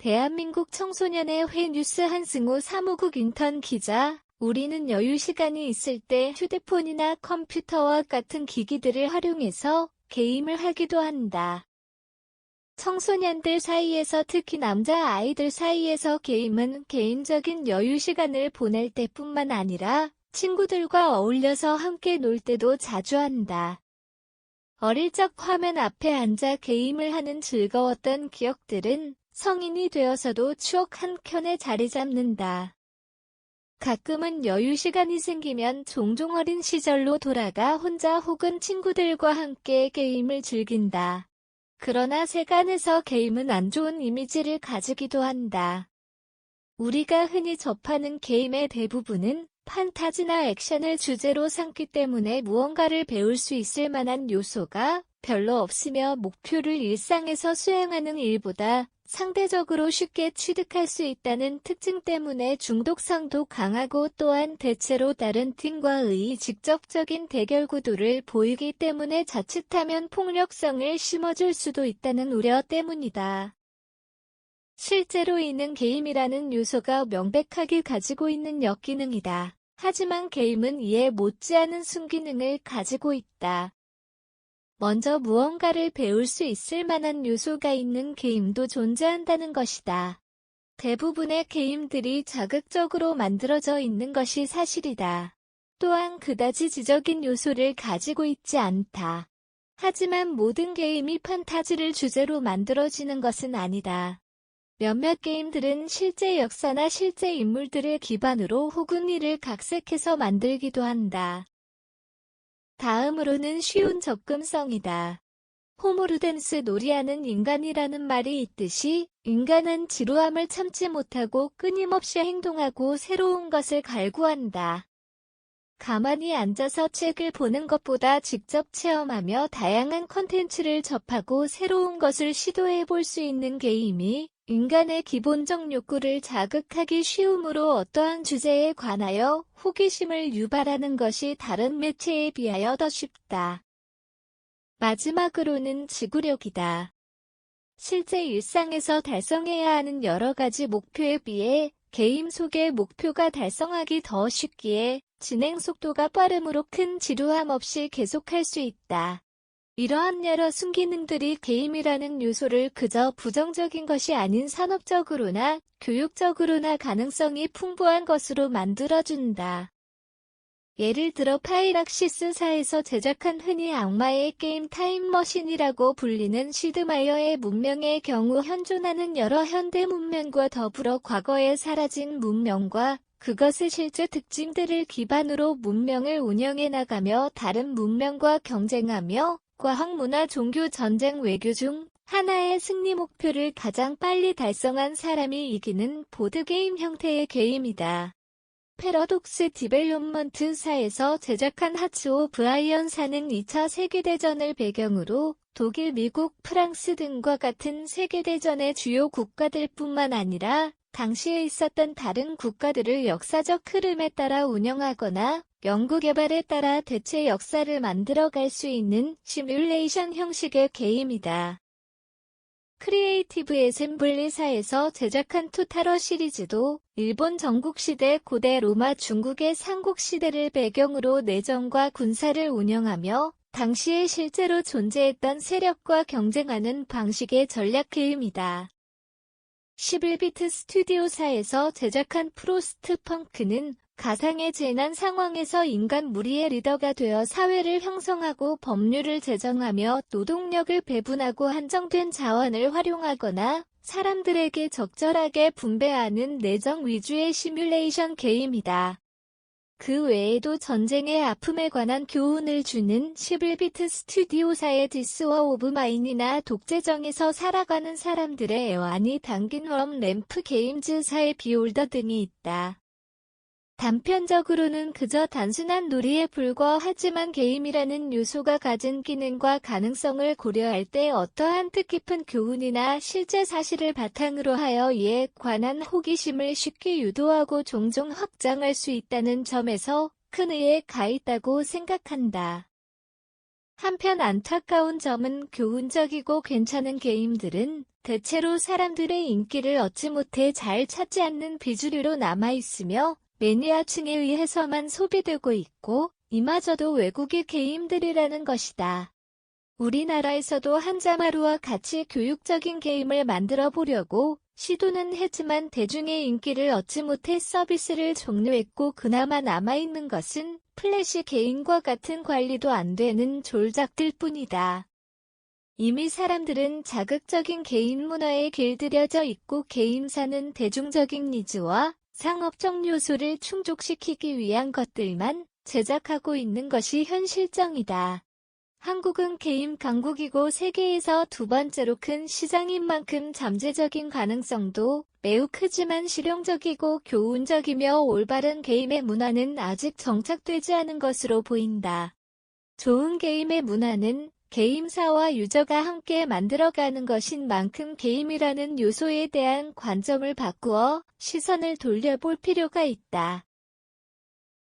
대한민국 청소년의 회 뉴스 한승우 사무국 인턴 기자, 우리는 여유 시간이 있을 때 휴대폰이나 컴퓨터와 같은 기기들을 활용해서 게임을 하기도 한다. 청소년들 사이에서 특히 남자 아이들 사이에서 게임은 개인적인 여유 시간을 보낼 때뿐만 아니라 친구들과 어울려서 함께 놀 때도 자주 한다. 어릴 적 화면 앞에 앉아 게임을 하는 즐거웠던 기억들은 성인이 되어서도 추억 한켠에 자리 잡는다. 가끔은 여유 시간이 생기면 종종 어린 시절로 돌아가 혼자 혹은 친구들과 함께 게임을 즐긴다. 그러나 세간에서 게임은 안 좋은 이미지를 가지기도 한다. 우리가 흔히 접하는 게임의 대부분은 판타지나 액션을 주제로 삼기 때문에 무언가를 배울 수 있을 만한 요소가 별로 없으며 목표를 일상에서 수행하는 일보다 상대적으로 쉽게 취득할 수 있다는 특징 때문에 중독성도 강하고 또한 대체로 다른 팀과의 직접적인 대결 구도를 보이기 때문에 자칫하면 폭력성을 심어줄 수도 있다는 우려 때문이다. 실제로 이는 게임이라는 요소가 명백하게 가지고 있는 역기능이다. 하지만 게임은 이에 못지않은 순기능을 가지고 있다. 먼저 무언가를 배울 수 있을 만한 요소가 있는 게임도 존재한다는 것이다. 대부분의 게임들이 자극적으로 만들어져 있는 것이 사실이다. 또한 그다지 지적인 요소를 가지고 있지 않다. 하지만 모든 게임이 판타지를 주제로 만들어지는 것은 아니다. 몇몇 게임들은 실제 역사나 실제 인물들을 기반으로 혹은 이를 각색해서 만들기도 한다. 다음으로는 쉬운 접근성이다. 호모르덴스 놀이하는 인간이라는 말이 있듯이 인간은 지루함을 참지 못하고 끊임없이 행동하고 새로운 것을 갈구한다. 가만히 앉아서 책을 보는 것보다 직접 체험하며 다양한 콘텐츠를 접하고 새로운 것을 시도해 볼 수 있는 게임이 인간의 기본적 욕구를 자극하기 쉬우므로 어떠한 주제에 관하여 호기심을 유발하는 것이 다른 매체에 비하여 더 쉽다. 마지막으로는 지구력이다. 실제 일상에서 달성해야 하는 여러 가지 목표에 비해 게임 속의 목표가 달성하기 더 쉽기에 진행 속도가 빠르므로 큰 지루함 없이 계속할 수 있다. 이러한 여러 순기능들이 게임이라는 요소를 그저 부정적인 것이 아닌 산업적으로나 교육적으로나 가능성이 풍부한 것으로 만들어준다. 예를 들어 파이락시스사에서 제작한 흔히 악마의 게임 타임머신이라고 불리는 시드마이어의 문명의 경우 현존하는 여러 현대 문명과 더불어 과거에 사라진 문명과 그것의 실제 특징들을 기반으로 문명을 운영해 나가며 다른 문명과 경쟁하며 과학, 문화, 종교, 전쟁, 외교 중 하나의 승리 목표를 가장 빨리 달성한 사람이 이기는 보드게임 형태의 게임이다. 패러독스 디벨롭먼트사에서 제작한 하츠 오브 아이언사는 2차 세계대전을 배경으로 독일, 미국, 프랑스 등과 같은 세계대전의 주요 국가들뿐만 아니라 당시에 있었던 다른 국가들을 역사적 흐름에 따라 운영하거나 연구개발에 따라 대체 역사를 만들어갈 수 있는 시뮬레이션 형식의 게임이다. 크리에이티브 애셈블리사에서 제작한 투타러 시리즈도 일본 전국시대, 고대 로마, 중국의 삼국시대를 배경으로 내정과 군사를 운영하며 당시에 실제로 존재했던 세력과 경쟁하는 방식의 전략 게임이다. 11비트 스튜디오사에서 제작한 프로스트 펑크는 가상의 재난 상황에서 인간 무리의 리더가 되어 사회를 형성하고 법률을 제정하며 노동력을 배분하고 한정된 자원을 활용하거나 사람들에게 적절하게 분배하는 내정 위주의 시뮬레이션 게임이다. 그 외에도 전쟁의 아픔에 관한 교훈을 주는 11비트 스튜디오사의 디스 워 오브 마인이나 독재정에서 살아가는 사람들의 애환이 담긴 웜 램프 게임즈사의 비올더 등이 있다. 단편적으로는 그저 단순한 놀이에 불과하지만 게임이라는 요소가 가진 기능과 가능성을 고려할 때 어떠한 뜻깊은 교훈이나 실제 사실을 바탕으로 하여 이에 관한 호기심을 쉽게 유도하고 종종 확장할 수 있다는 점에서 큰 의의가 있다고 생각한다. 한편 안타까운 점은 교훈적이고 괜찮은 게임들은 대체로 사람들의 인기를 얻지 못해 잘 찾지 않는 비주류로 남아있으며 매니아층에 의해서만 소비되고 있고 이마저도 외국의 게임들이라는 것이다. 우리나라에서도 한자마루와 같이 교육적인 게임을 만들어 보려고 시도는 했지만 대중의 인기를 얻지 못해 서비스를 종료했고 그나마 남아있는 것은 플래시 게임과 같은 관리도 안 되는 졸작들 뿐이다. 이미 사람들은 자극적인 게임 문화에 길들여져 있고 게임사는 대중적인 니즈와 상업적 요소를 충족시키기 위한 것들만 제작하고 있는 것이 현 실정이다. 한국은 게임 강국이고 세계에서 두 번째로 큰 시장인 만큼 잠재적인 가능성도 매우 크지만 실용적이고 교훈적이며 올바른 게임의 문화는 아직 정착되지 않은 것으로 보인다. 좋은 게임의 문화는 게임사와 유저가 함께 만들어가는 것인 만큼 게임이라는 요소에 대한 관점을 바꾸어 시선을 돌려볼 필요가 있다.